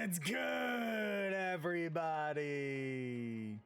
What's good, everybody?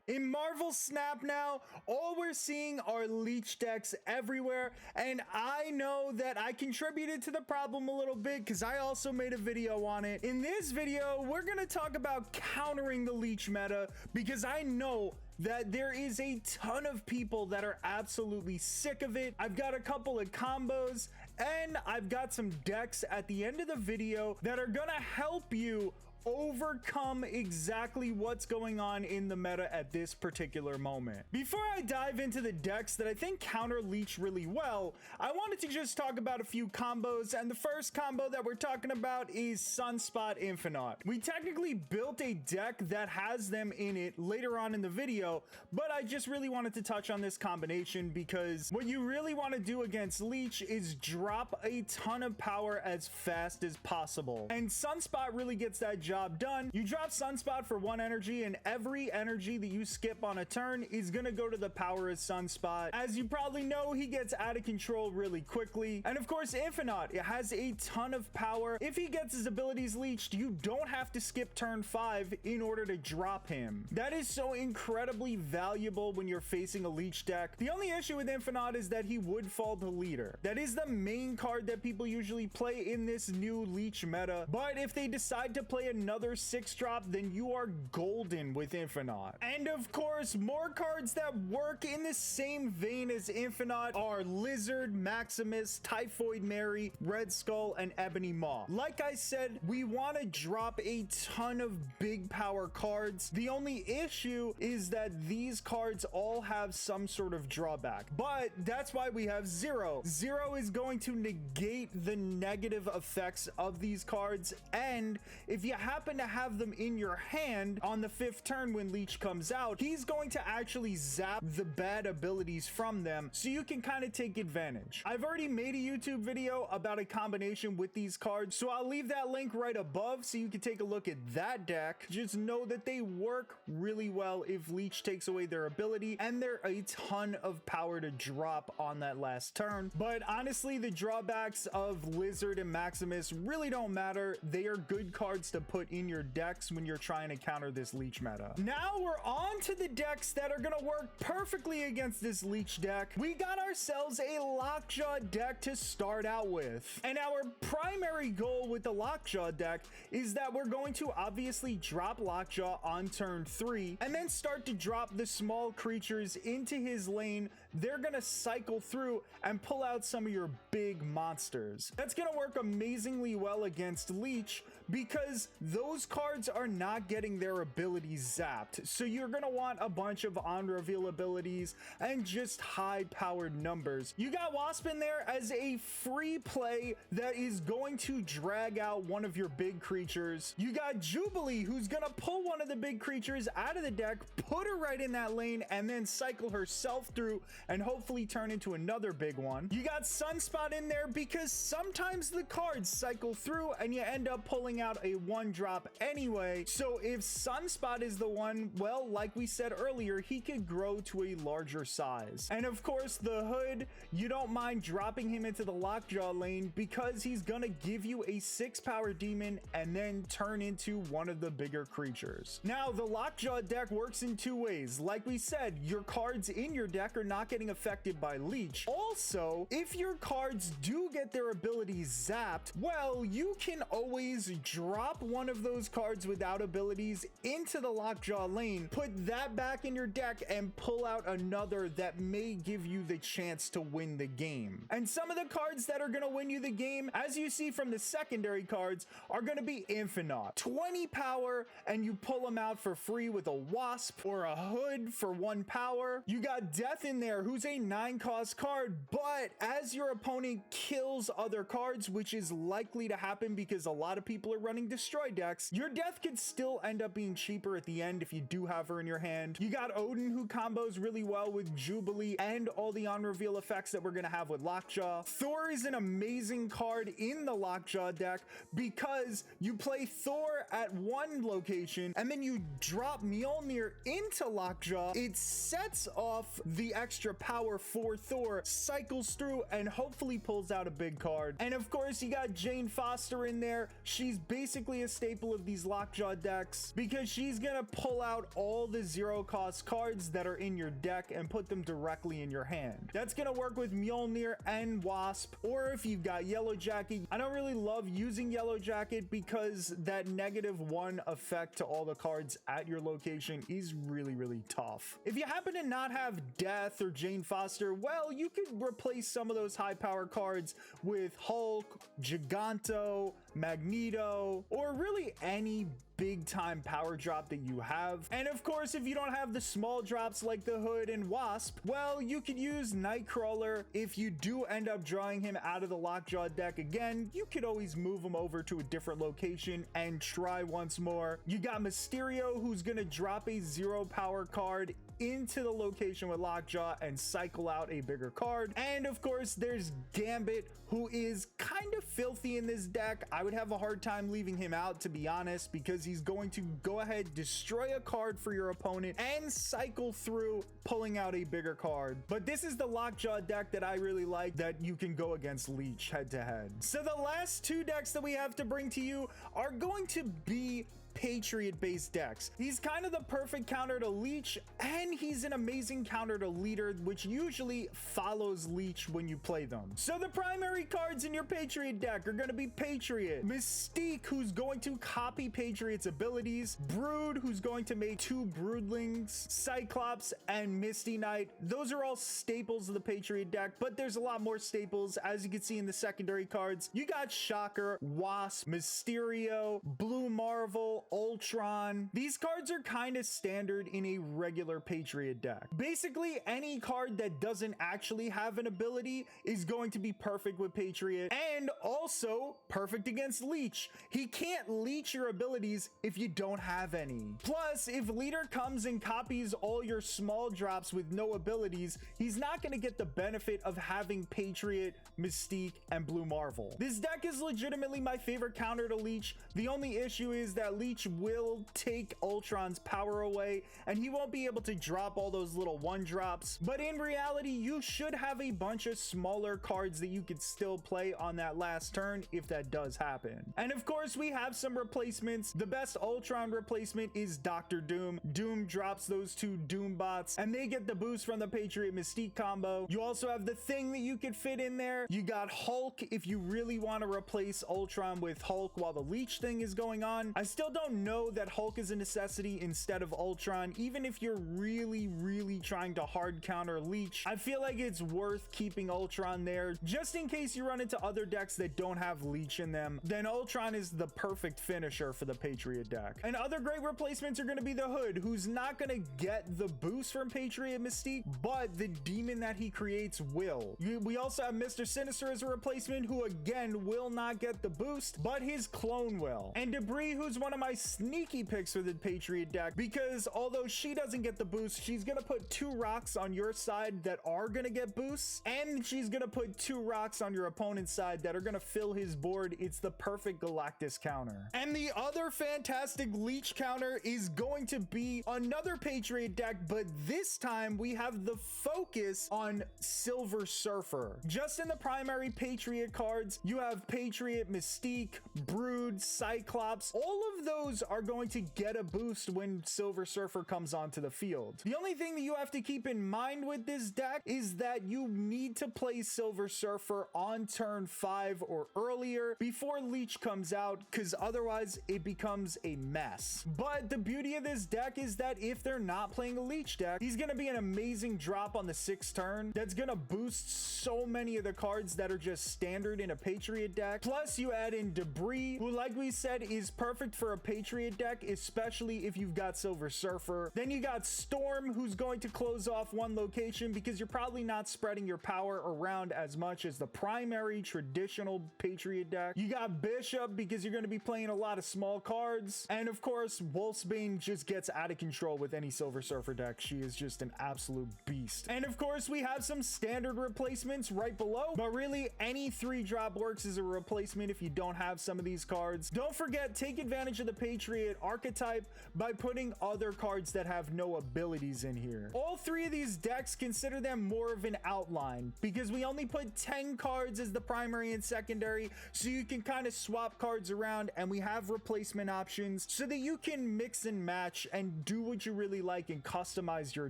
In Marvel Snap now, all we're seeing are Leech decks everywhere, and I know that I contributed to the problem a little bit because I also made a video on it. In this video, we're going to talk about countering the Leech meta because I know that there is a ton of people that are absolutely sick of it. I've got a couple of combos and I've got some decks at the end of the video that are gonna help you overcome exactly what's going on in the meta at this particular moment. Before I dive into the decks that I think counter Leech really well, I wanted to just talk about a few combos, and the first combo that we're talking about is Sunspot Infinite. We technically built a deck that has them in it later on in the video, but I just really wanted to touch on this combination because what you really want to do against Leech is drop a ton of power as fast as possible, and Sunspot really gets that job done. You drop Sunspot for 1 energy, and every energy that you skip on a turn is gonna go to the power of Sunspot. As you probably know, he gets out of control really quickly. And of course, Infinite, it has a ton of power. If he gets his abilities leeched, you don't have to skip turn 5 in order to drop him. That is so incredibly valuable when you're facing a Leech deck. The only issue with Infinite is that he would fall to leader. That is the main card that people usually play in this new Leech meta, but if they decide to play another 6-drop, then you are golden with Infinite. And of course, more cards that work in the same vein as Infinite are Lizard, Maximus, Typhoid Mary, Red Skull, and Ebony Maw. Like I said, we want to drop a ton of big power cards. The only issue is that these cards all have some sort of drawback, but that's why we have Zero. Zero is going to negate the negative effects of these cards, and if you happen to have them in your hand on the 5th turn when Leech comes out, he's going to actually zap the bad abilities from them, so you can kind of take advantage. I've already made a YouTube video about a combination with these cards, so I'll leave that link right above so you can take a look at that deck. Just know that they work really well if Leech takes away their ability, and they're a ton of power to drop on that last turn. But honestly, the drawbacks of Lizard and Maximus really don't matter. They are good cards to put in your decks when you're trying to counter this Leech meta. Now we're on to the decks that are gonna work perfectly against this Leech deck. We got ourselves a Lockjaw deck to start out with, and our primary goal with the Lockjaw deck is that we're going to obviously drop Lockjaw on turn 3 and then start to drop the small creatures into his lane. They're gonna cycle through and pull out some of your big monsters. That's gonna work amazingly well against Leech because those cards are not getting their abilities zapped, so you're gonna want a bunch of on reveal abilities and just high powered numbers. You got Wasp in there as a free play that is going to drag out one of your big creatures. You got Jubilee, who's gonna pull one of the big creatures out of the deck, put her right in that lane, and then cycle herself through and hopefully turn into another big one. You got Sunspot in there because sometimes the cards cycle through and you end up pulling out a 1-drop anyway. So if Sunspot is the one, well, like we said earlier, he could grow to a larger size. And of course, the Hood, you don't mind dropping him into the Lockjaw lane because he's gonna give you a 6-power demon and then turn into one of the bigger creatures. Now, the Lockjaw deck works in 2 ways. Like we said, your cards in your deck are not getting affected by Leech. Also, if your cards do get their abilities zapped, well, you can always drop one of those cards without abilities into the Lockjaw lane, put that back in your deck, and pull out another that may give you the chance to win the game. And some of the cards that are going to win you the game, as you see from the secondary cards, are going to be Infinite. 20 power, and you pull them out for free with a Wasp or a Hood for 1 power. You got Death in there, who's a 9-cost card, but as your opponent kills other cards, which is likely to happen because a lot of people are running Destroy decks, your Death could still end up being cheaper at the end if you do have her in your hand. You got Odin, who combos really well with Jubilee and all the on-reveal effects that we're going to have with Lockjaw. Thor is an amazing card in the Lockjaw deck because you play Thor at one location and then you drop Mjolnir into Lockjaw. It sets off the extra extra power for Thor, cycles through, and hopefully pulls out a big card. And of course, you got Jane Foster in there. She's basically a staple of these Lockjaw decks because she's gonna pull out all the zero cost cards that are in your deck and put them directly in your hand. That's gonna work with Mjolnir and Wasp, or if you've got Yellow Jacket. I don't really love using Yellow Jacket because that -1 effect to all the cards at your location is really tough. If you happen to not have Death or Jane Foster, well, you could replace some of those high power cards with Hulk, Giganto, Magneto, or really any big time power drop that you have. And of course, if you don't have the small drops like the Hood and Wasp, well, you could use Nightcrawler. If you do end up drawing him out of the Lockjaw deck again, you could always move him over to a different location and try once more. You got Mysterio, who's gonna drop a 0 power card into the location with Lockjaw and cycle out a bigger card. And of course, there's Gambit, who is kind of filthy in this deck. I would have a hard time leaving him out, to be honest, because he's going to go ahead, destroy a card for your opponent, and cycle through, pulling out a bigger card. But this is the Lockjaw deck that I really like, that you can go against Leech head to head. So the last two decks that we have to bring to you are going to be Patriot based decks. He's kind of the perfect counter to Leech, and he's an amazing counter to Leader, which usually follows Leech when you play them. So the primary cards in your Patriot deck are going to be Patriot, Mystique, who's going to copy Patriot's abilities, Brood, who's going to make 2 Broodlings, Cyclops, and Misty Knight. Those are all staples of the Patriot deck, but there's a lot more staples. As you can see in the secondary cards, you got Shocker, Wasp, Mysterio, Blue Marvel, Ultron. These cards are kind of standard in a regular Patriot deck. Basically, any card that doesn't actually have an ability is going to be perfect with Patriot, and also perfect against Leech. He can't leech your abilities if you don't have any. Plus, if Leader comes and copies all your small drops with no abilities, he's not going to get the benefit of having Patriot, Mystique, and Blue Marvel. This deck is legitimately my favorite counter to Leech. The only issue is that Leech will take Ultron's power away, and he won't be able to drop all those little 1-drops. But in reality, you should have a bunch of smaller cards that you could still play on that last turn if that does happen. And of course, we have some replacements. The best Ultron replacement is Dr. Doom. Doom drops those 2 Doom bots, and they get the boost from the Patriot Mystique combo. You also have the Thing that you could fit in there. You got Hulk if you really want to replace Ultron with Hulk while the Leech thing is going on. I still don't know that Hulk is a necessity instead of Ultron. Even if you're really trying to hard counter Leech, I feel like it's worth keeping Ultron there just in case you run into other decks that don't have Leech in them. Then Ultron is the perfect finisher for the Patriot deck. And other great replacements are going to be the Hood, who's not going to get the boost from Patriot Mystique, but the demon that he creates will. We also have Mr. Sinister as a replacement, who again will not get the boost, but his clone will. And Debris, who's one of my sneaky picks for the Patriot deck, because although she doesn't get the boost, she's gonna put 2 rocks on your side that are gonna get boosts, and she's gonna put 2 rocks on your opponent's side that are gonna fill his board. It's the perfect Galactus counter. And the other fantastic Leech counter is going to be another Patriot deck, but this time we have the focus on Silver Surfer. Just in the primary Patriot cards, you have Patriot, Mystique, Brood, Cyclops. All of those are going to get a boost when Silver Surfer comes onto the field. The only thing that you have to keep in mind with this deck is that you need to play Silver Surfer on turn 5 or earlier before Leech comes out, because otherwise it becomes a mess. But the beauty of this deck is that if they're not playing a Leech deck, he's going to be an amazing drop on the 6th turn that's going to boost so many of the cards that are just standard in a Patriot deck. Plus, you add in Debris, who, like we said, is perfect for a Patriot deck, especially if you've got Silver Surfer. Then you got Storm, who's going to close off one location because you're probably not spreading your power around as much as the primary traditional Patriot deck. You got Bishop because you're going to be playing a lot of small cards. And of course, Wolfsbane just gets out of control with any Silver Surfer deck. She is just an absolute beast. And of course, we have some standard replacements right below, but really any 3-drop works as a replacement if you don't have some of these cards. Don't forget, take take advantage of the Patriot archetype by putting other cards that have no abilities in here. All three of these decks, consider them more of an outline because we only put 10 cards as the primary and secondary, so you can kind of swap cards around, and we have replacement options so that you can mix and match and do what you really like and customize your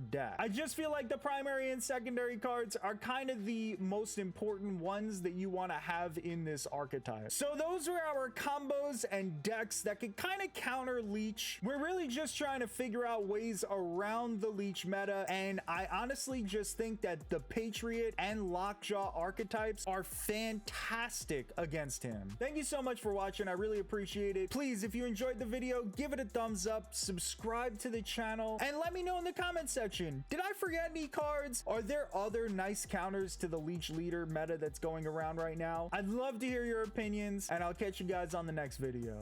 deck. I just feel like the primary and secondary cards are kind of the most important ones that you want to have in this archetype. So those are our combos and decks that can kind of counter Leech. We're really just trying to figure out ways around the Leech meta, and I honestly just think that the Patriot and Lockjaw archetypes are fantastic against him. Thank you so much for watching. I really appreciate it. Please, if you enjoyed the video, give it a thumbs up, subscribe to the channel, and let me know in the comment section, did I forget any cards? Are there other nice counters to the Leech leader meta that's going around right now? I'd love to hear your opinions, and I'll catch you guys on the next video.